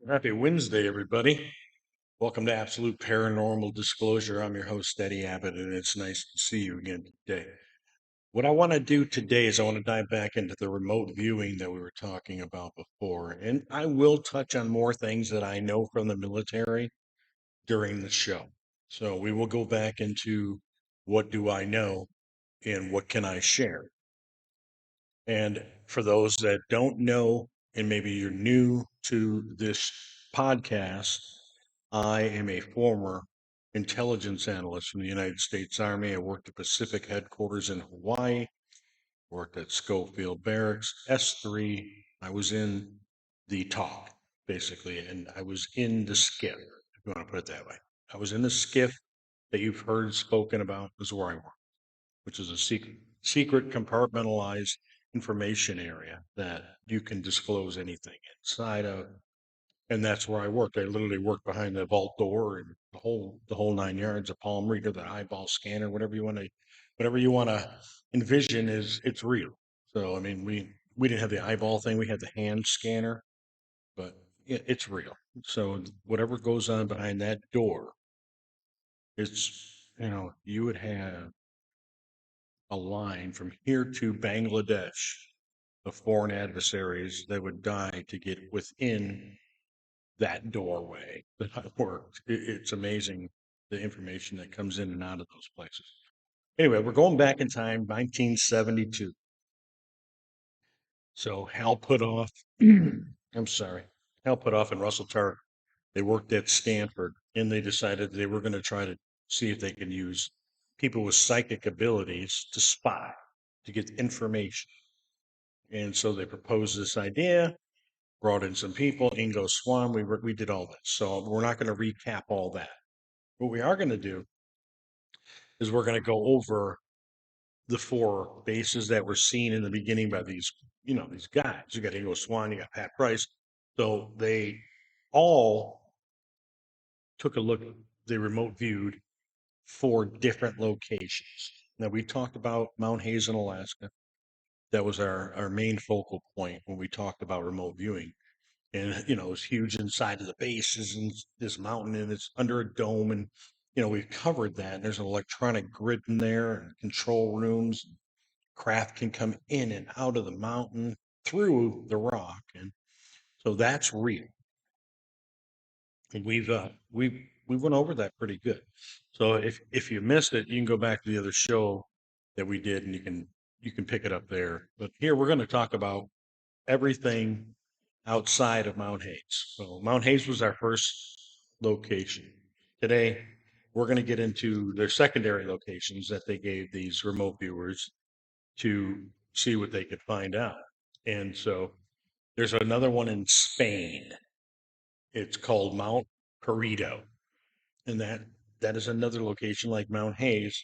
Happy Wednesday, everybody. Welcome to Absolute Paranormal Disclosure. I'm your host, Eddie Abbott, and it's nice to see you again today. What I want to do today is I want to dive back into the remote viewing that we were talking about before, and I will touch on more things that I know from the military during the show. So we will go back into what do I know and what can I share. And for those that don't know, and maybe you're new to this podcast, I am a former intelligence analyst from the United States Army. I worked at Pacific headquarters in Hawaii, worked at Schofield Barracks, S3. I was in the talk, basically, and I was in the skiff, if you want to put it that way. I was in the skiff that you've heard spoken about, is where I worked, which is a secret compartmentalized information area that you can disclose anything inside of. And that's where I worked. I literally worked behind the vault door and the whole 9 yards, a palm reader, the eyeball scanner, whatever you want to envision is it's real. So I mean we didn't have the eyeball thing, we had the hand scanner, but it's real. So whatever goes on behind that door, you would have a line from here to Bangladesh of foreign adversaries that would die to get within that doorway that I worked. It's amazing the information that comes in and out of those places. Anyway, we're going back in time, 1972. So Hal Puthoff, I'm sorry, Hal Puthoff and Russell Tarr, they worked at Stanford and they decided they were going to try to see if they could use people with psychic abilities to spy, to get information. And so they proposed this idea, brought in some people, Ingo Swann, we did all this. So we're not going to recap all that. What we are going to do is we're going to go over the four bases that were seen in the beginning by these guys. You got Ingo Swann, you got Pat Price. So they all took a look, they remote viewed four different locations. Now we talked about Mount Hazen, Alaska. That was our main focal point when we talked about remote viewing. And it's huge inside of the base is in this mountain and it's under a dome, and we've covered that, and there's an electronic grid in there and control rooms. Craft can come in and out of the mountain through the rock, and so that's real. And we went over that pretty good. So if you missed it, you can go back to the other show that we did and you can pick it up there. But here we're going to talk about everything outside of Mount Hayes. So Mount Hayes was our first location. Today, we're going to get into their secondary locations that they gave these remote viewers to see what they could find out. And so there's another one in Spain. It's called Mount Perito, and that is another location like Mount Hayes.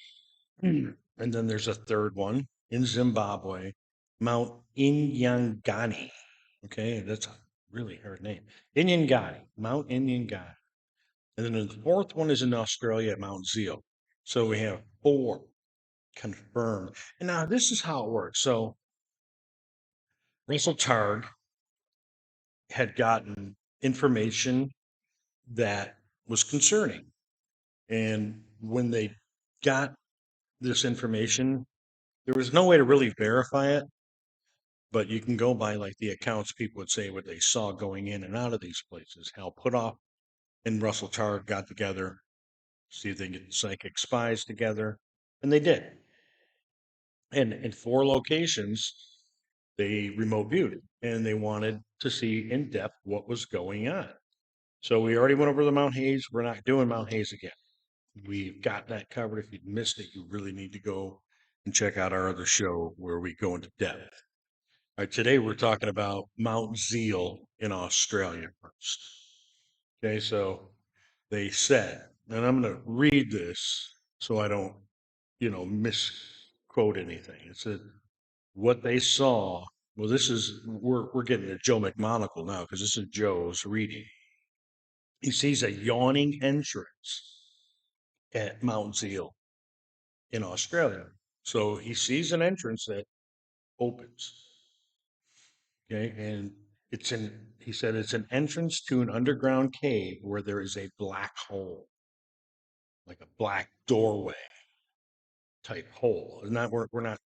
And then there's a third one in Zimbabwe, Mount Inyangani. Okay, that's a really hard name. Inyangani, Mount Inyangani. And then the fourth one is in Australia at Mount Zeal. So we have four confirmed. And now this is how it works. So Russell Targ had gotten information that was concerning. And when they got this information, there was no way to really verify it, but you can go by like the accounts people would say what they saw going in and out of these places. Hal Puthoff and Russell Targ got together, see if they could get psychic spies together, and they did. And in four locations, they remote viewed it, and they wanted to see in depth what was going on. So we already went over the Mount Hayes. We're not doing Mount Hayes again. We've got that covered. If you missed it, you really need to go and check out our other show where we go into depth. All right, today we're talking about Mount Zeal in Australia first. Okay, so they said, and I'm going to read this so I don't, misquote anything. It said, what they saw, well, we're getting to Joe McMonagle now because this is Joe's reading. He sees a yawning entrance at Mount Zeal in Australia. So he sees an entrance that opens. Okay. And he said it's an entrance to an underground cave where there is a black hole, like a black doorway type hole. And not, we're not,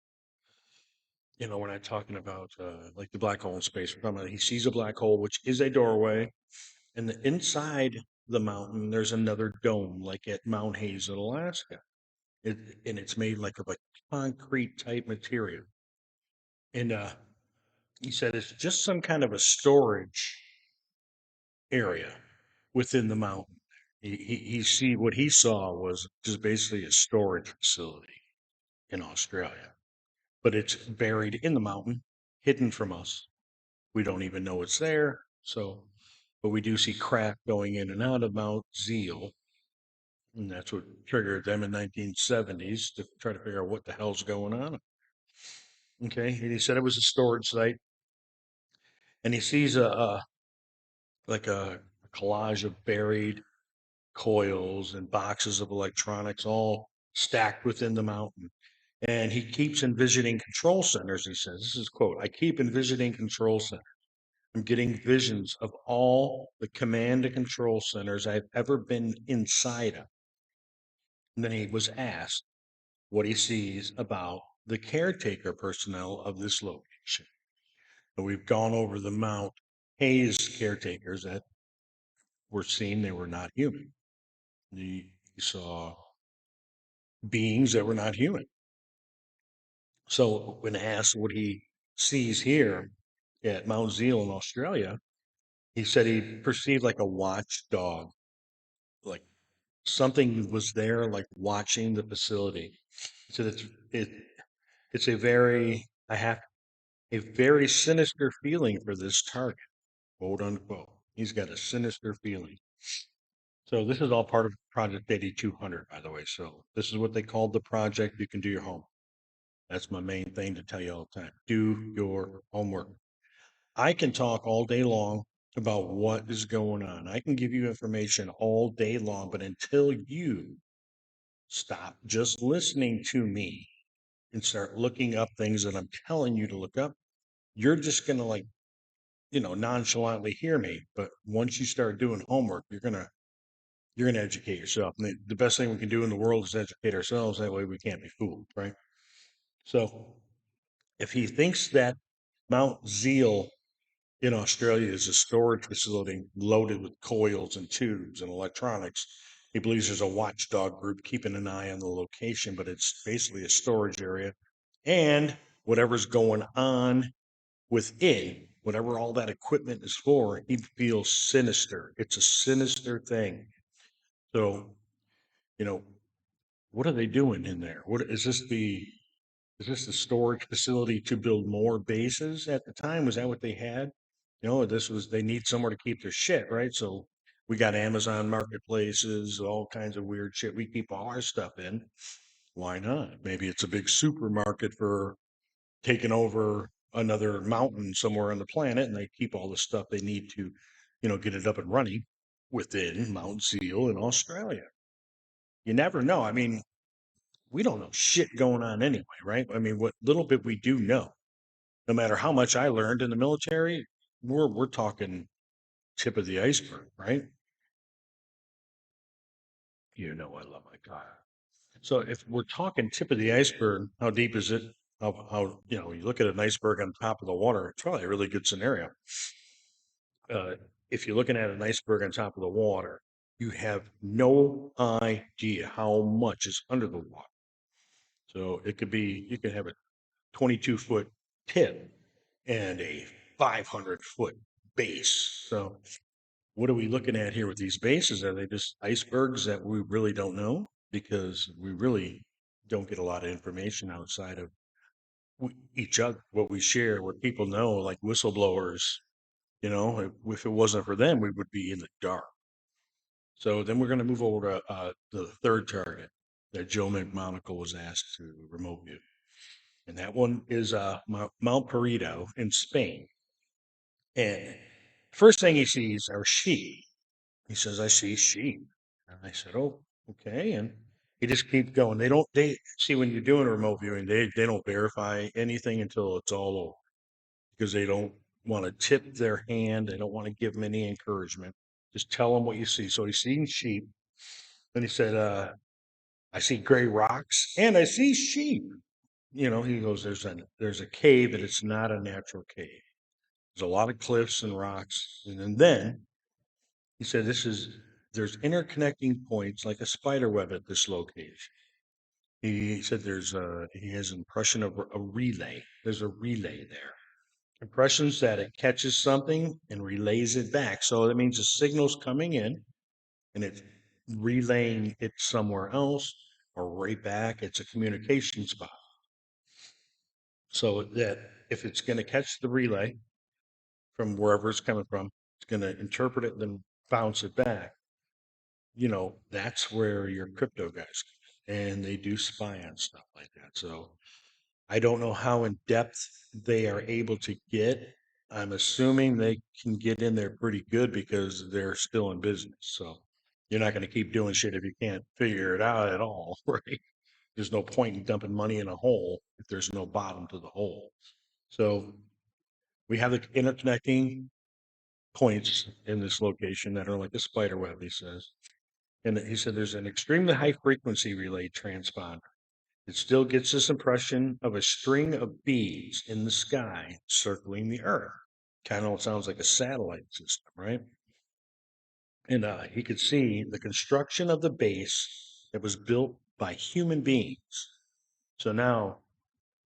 we're not talking about like the black hole in space. We're talking about he sees a black hole, which is a doorway. And inside the mountain, there's another dome, like at Mount Hayes in Alaska. It, and it's made like of a concrete type material. And he said it's just some kind of a storage area within the mountain. He see what he saw was just basically a storage facility in Australia, but it's buried in the mountain, hidden from us. We don't even know it's there. So, but we do see craft going in and out of Mount Zeal, and that's what triggered them in 1970s to try to figure out what the hell's going on. Okay, and he said it was a storage site, and he sees a like a collage of buried coils and boxes of electronics all stacked within the mountain. And he keeps envisioning control centers. He says, this is quote, I keep envisioning control centers. I'm getting visions of all the command and control centers I've ever been inside of. And then he was asked what he sees about the caretaker personnel of this location. And we've gone over the Mount Hayes caretakers that were seen, they were not human. He saw beings that were not human. So when asked what he sees here at Mount Zeal in Australia, he said he perceived like a watchdog, like something was there, like watching the facility. He said it it's a very I have a very sinister feeling for this target, quote unquote. He's got a sinister feeling. So this is all part of Project 8200, by the way. So this is what they called the project. You can do your homework. That's my main thing to tell you all the time. Do your homework. I can talk all day long about what is going on. I can give you information all day long, but until you stop just listening to me and start looking up things that I'm telling you to look up, you're just going to like, nonchalantly hear me. But once you start doing homework, you're going to educate yourself. And the best thing we can do in the world is educate ourselves. That way we can't be fooled, right? So if he thinks that Mount Zeal in Australia is a storage facility loaded with coils and tubes and electronics. He believes there's a watchdog group keeping an eye on the location, but it's basically a storage area. And whatever's going on within, whatever all that equipment is for, he feels sinister. It's a sinister thing. So, you know, what are they doing in there? What is this the storage facility to build more bases at the time? Was that what they had? This was they need somewhere to keep their shit, right? So we got Amazon marketplaces, all kinds of weird shit. We keep all our stuff in. Why not? Maybe it's a big supermarket for taking over another mountain somewhere on the planet, and they keep all the stuff they need to, get it up and running within Mount Seal in Australia. You never know. I mean, we don't know shit going on anyway, right? I mean, what little bit we do know, no matter how much I learned in the military, we're talking tip of the iceberg, right? I love my car. So if we're talking tip of the iceberg, how deep is it? You look at an iceberg on top of the water, it's probably a really good scenario. Uh, if you're looking at an iceberg on top of the water, you have no idea how much is under the water. So you could have a 22-foot tip and a 500-foot base. So what are we looking at here with these bases? Are they just icebergs that we really don't know? Because we really don't get a lot of information outside of each other, what we share, what people know, like whistleblowers. If it wasn't for them, we would be in the dark. So then we're going to move over to the third target that Joe McMonagle was asked to remote view. And that one is Mount Perito in Spain. And first thing he sees are sheep. He says, I see sheep. And I said, oh, okay. And he just keeps going. They see when you're doing a remote viewing, they don't verify anything until it's all over because they don't want to tip their hand. They don't want to give them any encouragement. Just tell them what you see. So he's seeing sheep. And he said, I see gray rocks and I see sheep. He goes, there's a cave, but it's not a natural cave. There's a lot of cliffs and rocks. And then he said, there's interconnecting points like a spider web at this location. He said he has an impression of a relay. There's a relay there. Impressions that it catches something and relays it back. So that means the signal's coming in and it's relaying it somewhere else or right back. It's a communication spot. So that if it's going to catch the relay from wherever it's coming from, it's going to interpret it and then bounce it back. That's where your crypto guys come in, and they do spy on stuff like that. So I don't know how in depth they are able to get. I'm assuming they can get in there pretty good because they're still in business. So you're not going to keep doing shit if you can't figure it out at all, right? There's no point in dumping money in a hole if there's no bottom to the hole. So we have the interconnecting points in this location that are like a spider web, he says. And he said there's an extremely high frequency relay transponder. It still gets this impression of a string of beads in the sky circling the Earth. Kind of sounds like a satellite system, right? And he could see the construction of the base that was built by human beings. So now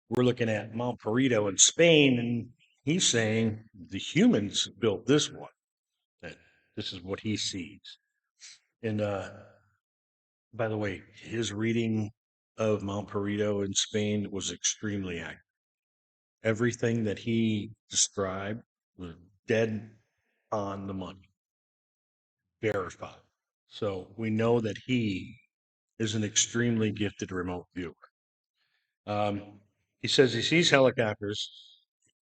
we're looking at Mount Perito in Spain, and he's saying the humans built this one. That this is what he sees. And by the way, his reading of Mount Perito in Spain was extremely accurate. Everything that he described was dead on the money, verified. So we know that he is an extremely gifted remote viewer. He says he sees helicopters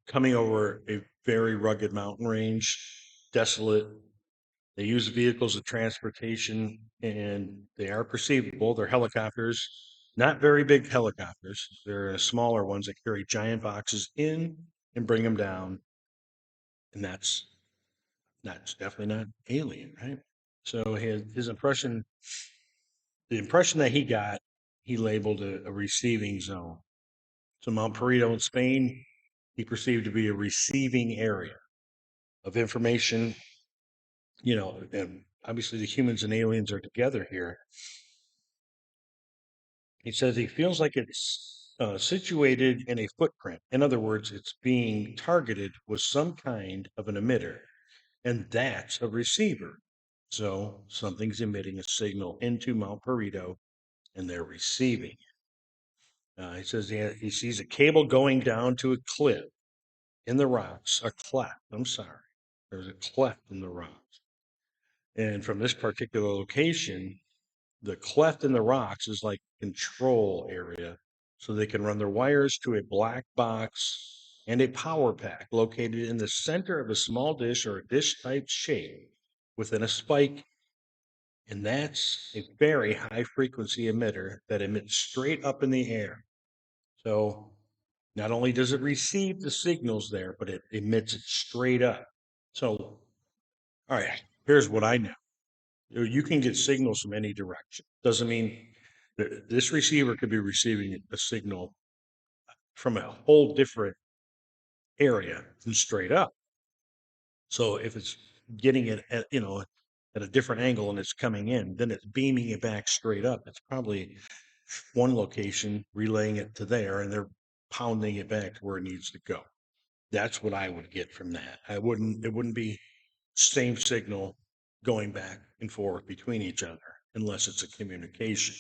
coming over a very rugged mountain range, desolate. They use vehicles of transportation and they are perceivable. They're helicopters, not very big helicopters. They're smaller ones that carry giant boxes in and bring them down. And that's definitely not alien, right? So his impression, the impression that he got, he labeled a receiving zone. So Mount Perito in Spain, he perceived to be a receiving area of information, and obviously the humans and aliens are together here. He says he feels like it's situated in a footprint. In other words, it's being targeted with some kind of an emitter, and that's a receiver. So something's emitting a signal into Mount Perito, and they're receiving it. He says he sees a cable going down to a cliff in the rocks, a cleft. I'm sorry. There's a cleft in the rocks. And from this particular location, the cleft in the rocks is like control area. So they can run their wires to a black box and a power pack located in the center of a small dish or a dish type shape within a spike. And that's a very high frequency emitter that emits straight up in the air. So not only does it receive the signals there, but it emits it straight up. So, all right, here's what I know. You can get signals from any direction. Doesn't mean that this receiver could be receiving a signal from a whole different area than straight up. So if it's getting it at a different angle and it's coming in, then it's beaming it back straight up. It's probably one location relaying it to there, and they're pounding it back to where it needs to go. That's what I would get from that. It wouldn't be same signal going back and forth between each other unless it's a communication.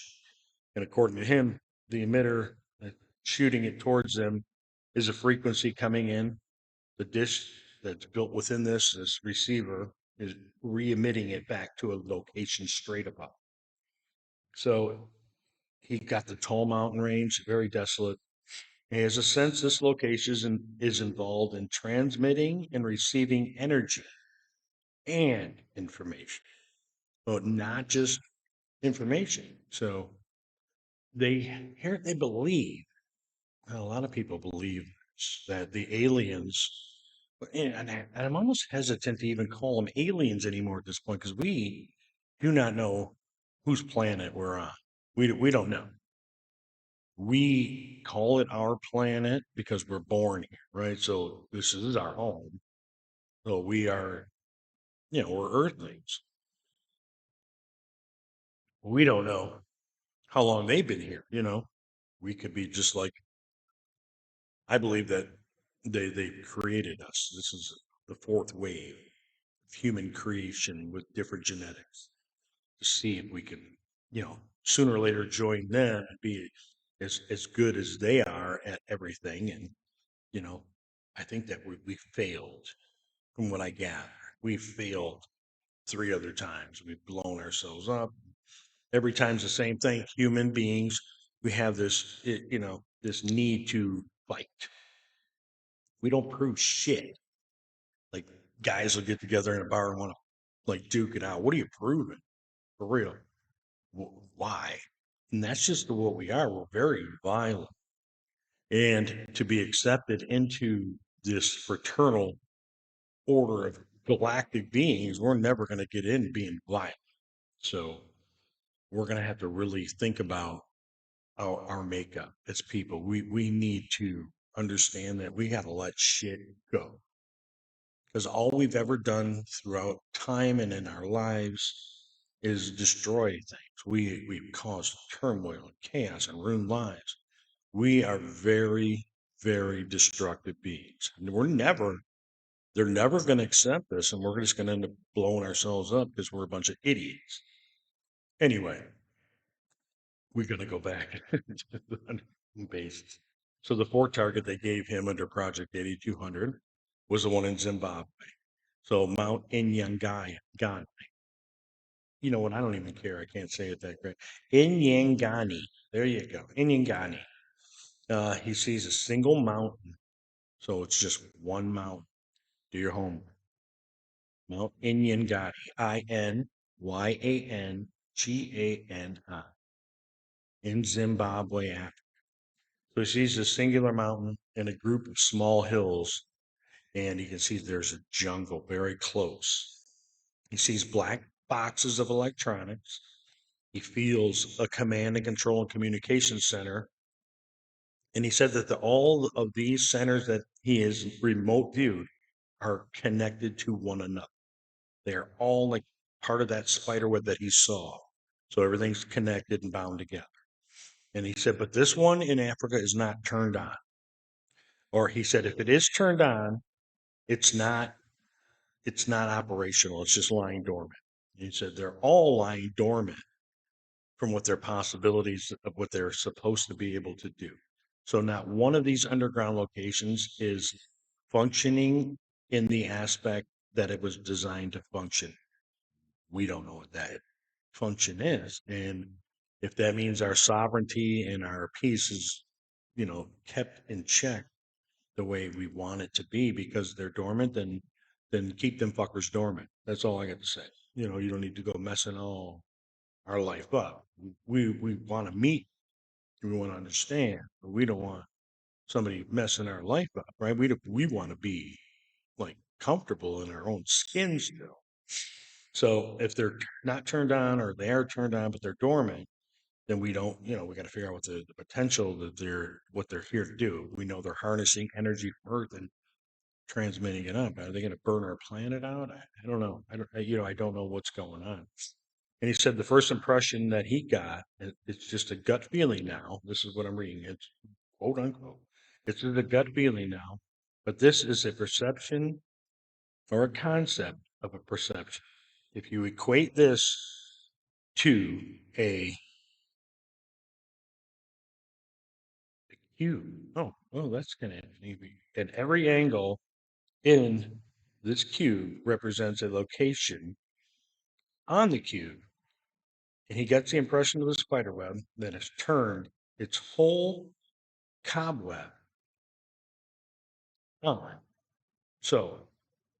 And according to him, the emitter shooting it towards them is a frequency coming in. The dish that's built within this receiver is re-emitting it back to a location straight above. So he got the tall mountain range, very desolate. He has a sense this location is involved in transmitting and receiving energy and information, but not just information. So they believe, a lot of people believe that the aliens And I'm almost hesitant to even call them aliens anymore at this point because we do not know whose planet we're on. We don't know. We call it our planet because we're born here, right? So this is our home. So we are, we're Earthlings. We don't know how long they've been here. We could be just like I believe that they created us. This is the fourth wave of human creation with different genetics to see if we can, sooner or later join them and be as good as they are at everything. And, you know, I think that we failed from what I gather. We failed three other times. We've blown ourselves up. Every time's the same thing. Human beings, we have this need to fight. We don't prove shit. Like guys will get together in a bar and want to like duke it out. What are you proving? For real. Why? And that's just what we are. We're very violent. And to be accepted into this fraternal order of galactic beings, we're never going to get in being violent. So we're going to have to really think about our makeup as people. We need to understand that we got to let shit go. Because all we've ever done throughout time and in our lives is destroy things. We've caused turmoil and chaos and ruined lives. We are very, very destructive beings. And they're never going to accept this, and we're just going to end up blowing ourselves up because we're a bunch of idiots. Anyway, we're going to go back to the basis. So the fourth target they gave him under Project 8200 was the one in Zimbabwe. So Mount Inyangai. You know what? I don't even care. I can't say it that great. Inyangani. There you go. Inyangani. He sees a single mountain. So it's just one mountain. Do your homework. Mount Inyangani. Inyangani. In Zimbabwe, Africa. So he sees a singular mountain and a group of small hills, and he can see there's a jungle very close. He sees black boxes of electronics. He feels a command and control and communication center. And he said that all of these centers that he is remote viewed are connected to one another. They're all like part of that spider web that he saw. So everything's connected and bound together. And he said, but this one in Africa is not turned on. Or he said, if it is turned on, it's not it's not operational. It's just lying dormant. He said they're all lying dormant from what their possibilities of what they're supposed to be able to do. So not one of these underground locations is functioning in the aspect that it was designed to function. We don't know what that function is. And if that means our sovereignty and our peace is, kept in check the way we want it to be because they're dormant, then keep them fuckers dormant. That's all I got to say. You don't need to go messing all our life up. We want to meet, we want to understand, but we don't want somebody messing our life up, right? We want to be like comfortable in our own skin still. So if they're not turned on or they are turned on but they're dormant, then we don't, we got to figure out what the potential that what they're here to do. We know they're harnessing energy from Earth and transmitting it up. Are they going to burn our planet out? I don't know. I don't know what's going on. And he said the first impression that he got, it's just a gut feeling now. This is what I'm reading. It's quote unquote. It's just a gut feeling now, but this is a perception or a concept of a perception. If you equate this to a cube, oh, that's kind of neat. At every angle in this cube represents a location on the cube, and he gets the impression of the spider web that has turned its whole cobweb on. So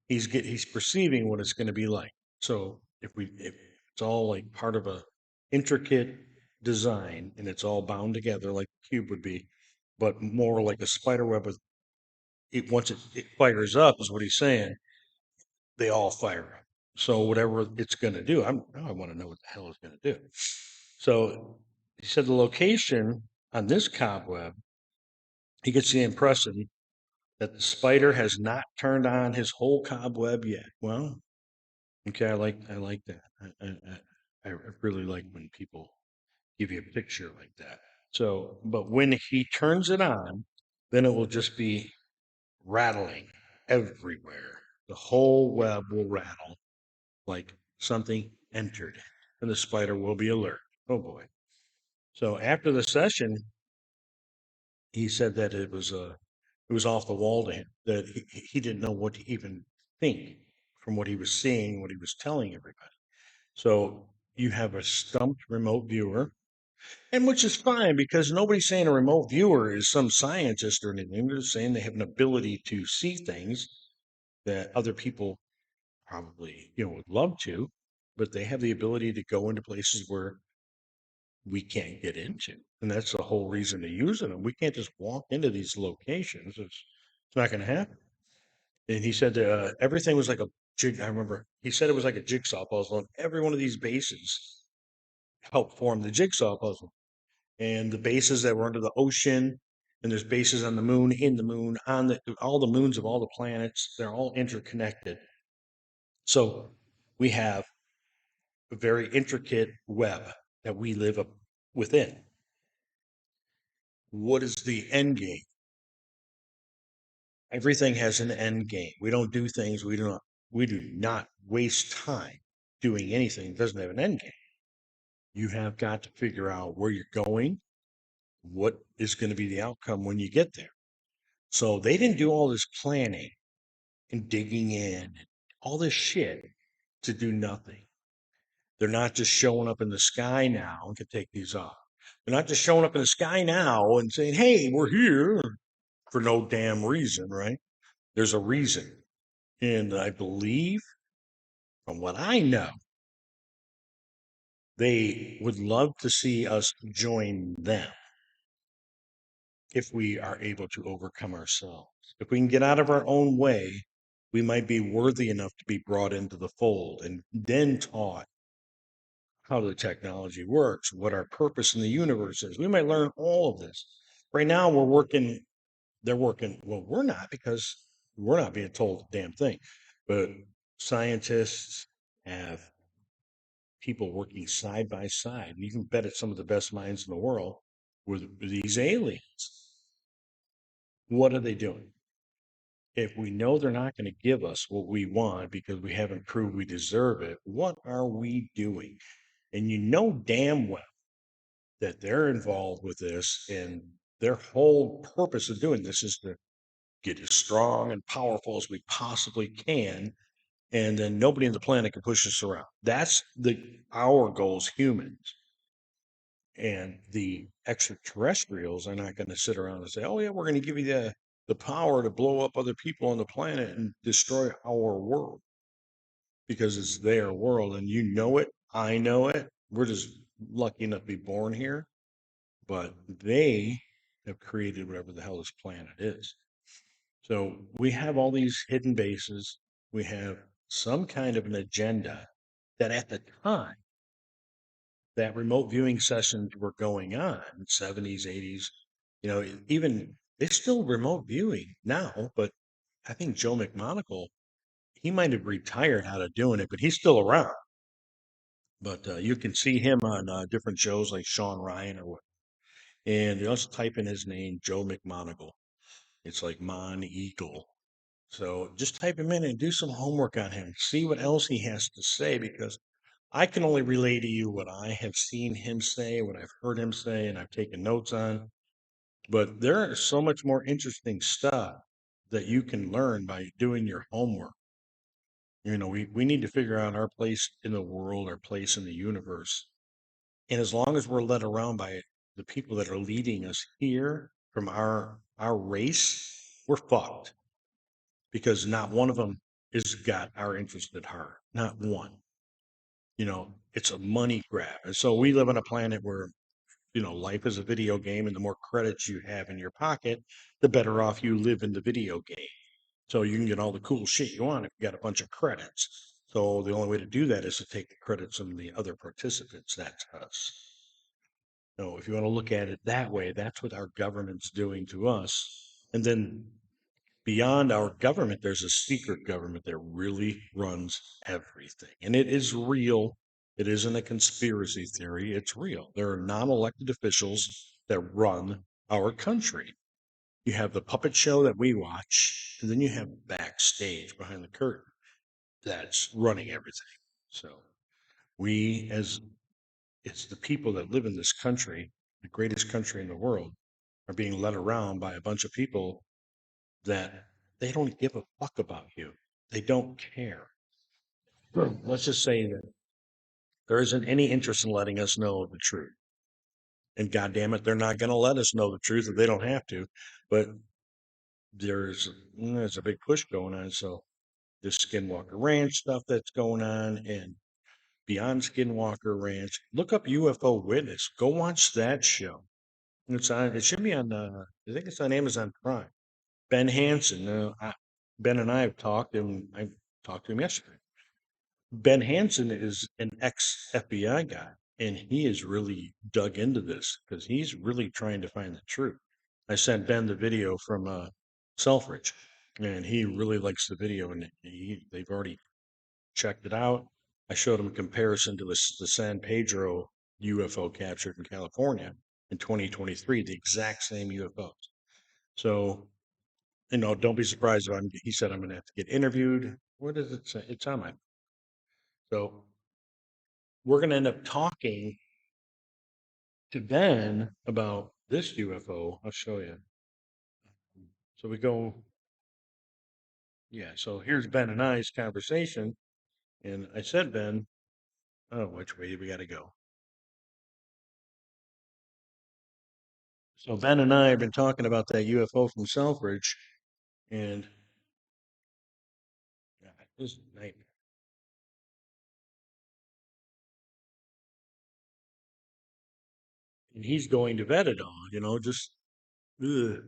he's perceiving what it's going to be like. So if it's all like part of a intricate design and it's all bound together like the cube would be, but more like a spider web with it fires up, is what he's saying, they all fire up. So whatever it's going to do, I want to know what the hell it's going to do. So he said the location on this cobweb, he gets the impression that the spider has not turned on his whole cobweb yet. Well, okay, I like that. I really like when people give you a picture like that. So, but when he turns it on, then it will just be rattling everywhere. The whole web will rattle like something entered it, and the spider will be alert. Oh boy. So after the session, he said that it was off the wall to him, that he didn't know what to even think from what he was seeing, what he was telling everybody. So you have a stumped remote viewer, and which is fine because nobody's saying a remote viewer is some scientist or anything. They're just saying they have an ability to see things that other people probably, would love to, but they have the ability to go into places where we can't get into. And that's the whole reason to use them. We can't just walk into these locations. It's not going to happen. And he said everything was like a jig. I remember he said it was like a jigsaw puzzle, and every one of these bases helped form the jigsaw puzzle. And the bases that were under the ocean, and there's bases on the moon, in the moon, on the all the moons of all the planets. They're all interconnected. So we have a very intricate web that we live up within. What is the end game? Everything has an end game. We don't do things, we do not waste time doing anything that doesn't have an end game. You have got to figure out where you're going, what is going to be the outcome when you get there. So they didn't do all this planning and digging in and all this shit to do nothing. They're not just showing up in the sky now and can take these off. They're not just showing up in the sky now and saying, "Hey, we're here," for no damn reason, right? There's a reason. And I believe, from what I know, they would love to see us join them if we are able to overcome ourselves. If we can get out of our own way, we might be worthy enough to be brought into the fold and then taught how the technology works, what our purpose in the universe is. We might learn all of this. Right now, they're working, well, we're not because we're not being told a damn thing. But scientists have people working side by side. You can bet it's some of the best minds in the world with these aliens. What are they doing? If we know they're not going to give us what we want because we haven't proved we deserve it, what are we doing? And you know damn well that they're involved with this, and their whole purpose of doing this is to get as strong and powerful as we possibly can, and then nobody on the planet can push us around. That's our goal as humans. And the extraterrestrials are not going to sit around and say, "Oh yeah, we're going to give you the power to blow up other people on the planet and destroy our world," because it's their world, and you know it. I know it. We're just lucky enough to be born here, but they have created whatever the hell this planet is. So we have all these hidden bases. We have some kind of an agenda that at the time that remote viewing sessions were going on, 70s, 80s, even it's still remote viewing now, but I think Joe McMonagle, he might have retired out of doing it, but he's still around. But you can see him on different shows like Sean Ryan or what. And you just type in his name, Joe McMonagle. It's like Mon Eagle. So just type him in and do some homework on him. See what else he has to say, because I can only relay to you what I have seen him say, what I've heard him say, and I've taken notes on. But there is so much more interesting stuff that you can learn by doing your homework. We need to figure out our place in the world, our place in the universe. And as long as we're led around by the people that are leading us here from our race, we're fucked, because not one of them has got our interest at heart. Not one. It's a money grab. And so we live on a planet where life is a video game, and the more credits you have in your pocket, the better off you live in the video game. So you can get all the cool shit you want if you got a bunch of credits. So the only way to do that is to take the credits from the other participants. That's us. So if you want to look at it that way, that's what our government's doing to us. And then beyond our government, there's a secret government that really runs everything. And it is real. It isn't a conspiracy theory. It's real. There are non elected officials that run our country. You have the puppet show that we watch, and then you have backstage behind the curtain that's running everything. So we, as it's the people that live in this country, the greatest country in the world, are being led around by a bunch of people that they don't give a fuck about you. They don't care. Let's just say that there isn't any interest in letting us know the truth. And God damn it, they're not going to let us know the truth if they don't have to. But there's a big push going on. So this Skinwalker Ranch stuff that's going on, and beyond Skinwalker Ranch, look up UFO Witness. Go watch that show. It's on. It should be on. I think it's on Amazon Prime. Ben Hansen. Ben and I have talked, and I talked to him yesterday. Ben Hansen is an ex FBI guy, and he has really dug into this because he's really trying to find the truth. I sent Ben the video from Selfridge, and he really likes the video, and they've already checked it out. I showed him a comparison to the San Pedro UFO captured in California in 2023, the exact same UFOs. So, don't be surprised if he said I'm going to have to get interviewed. What does it say? It's on my. So we're going to end up talking to Ben about this UFO. I'll show you. So we go, yeah. So here's Ben and I's conversation. And I said, Ben, oh, which way do we got to go? So Ben and I have been talking about that UFO from Selfridge, and God, this is a nightmare. And he's going to vet it all, just ugh,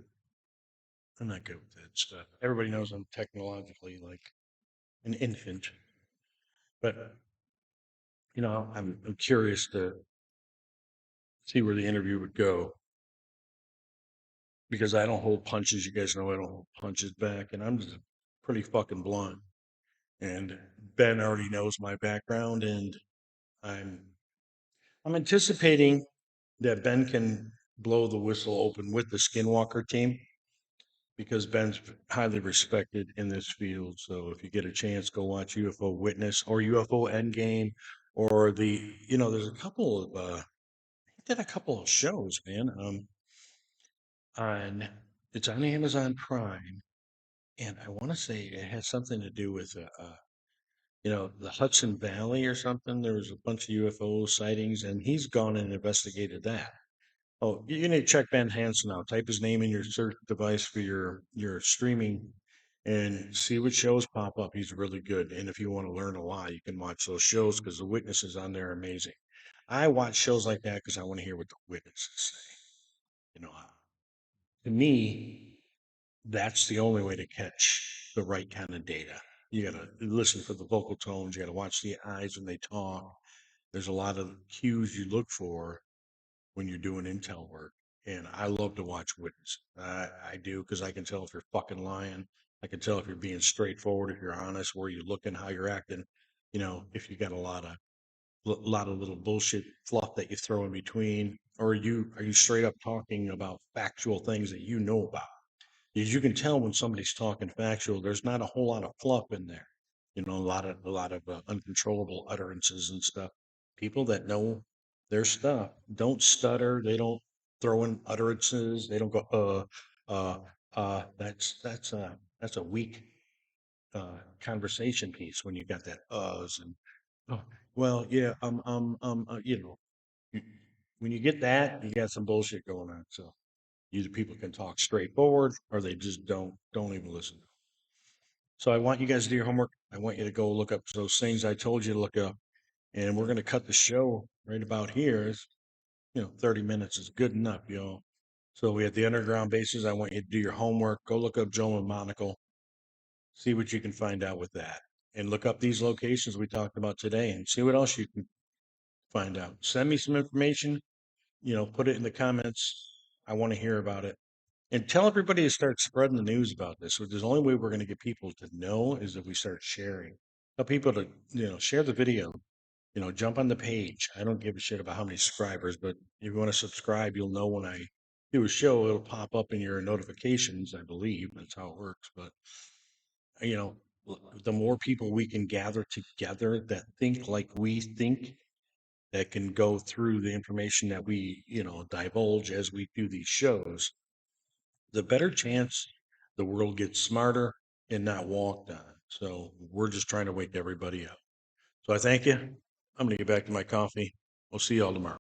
I'm not good with that stuff. Everybody knows I'm technologically like an infant, but I'm curious to see where the interview would go because I don't hold punches. You guys know I don't hold punches back, and I'm just pretty fucking blunt. And Ben already knows my background, and I'm I'm anticipating that Ben can blow the whistle open with the Skinwalker team because Ben's highly respected in this field. So if you get a chance, go watch UFO Witness or UFO Endgame or there's a couple of he did a couple of shows, man. On It's on Amazon Prime, and I want to say it has something to do with the Hudson Valley or something. There was a bunch of UFO sightings, and he's gone and investigated that. Oh, you need to check Ben Hansen out. Type his name in your search device for your streaming and see what shows pop up. He's really good. And if you want to learn a lot, you can watch those shows because the witnesses on there are amazing. I watch shows like that because I want to hear what the witnesses say. To me, that's the only way to catch the right kind of data. You got to listen for the vocal tones. You got to watch the eyes when they talk. There's a lot of cues you look for when you're doing intel work. And I love to watch witness. I do because I can tell if you're fucking lying. I can tell if you're being straightforward, if you're honest, where you're looking, how you're acting. If you got a lot of little bullshit fluff that you throw in between, or are you straight up talking about factual things that you know about? Because you can tell when somebody's talking factual. There's not a whole lot of fluff in there. A lot of uncontrollable utterances and stuff. People that know their stuff don't stutter. They don't throw in utterances. They don't go that's a weak conversation piece when you got that uhs and oh, well, yeah, you- when you get that, you got some bullshit going on. So either people can talk straightforward or they just don't even listen. So I want you guys to do your homework. I want you to go look up those things I told you to look up. And we're going to cut the show right about here. 30 minutes is good enough, So we had the underground bases. I want you to do your homework. Go look up Joe and Monaco, see what you can find out with that. And look up these locations we talked about today and see what else you can find out. Send me some information, put it in the comments. I want to hear about it. And tell everybody to start spreading the news about this. So the only way we're going to get people to know is if we start sharing. Tell people to, share the video, jump on the page. I don't give a shit about how many subscribers, but if you want to subscribe, you'll know when I do a show, it'll pop up in your notifications, I believe. That's how it works. But, you know, the more people we can gather together that think like we think, that can go through the information that we, divulge as we do these shows, the better chance the world gets smarter and not walked on. So we're just trying to wake everybody up. So I thank you. I'm going to get back to my coffee. We'll see you all tomorrow.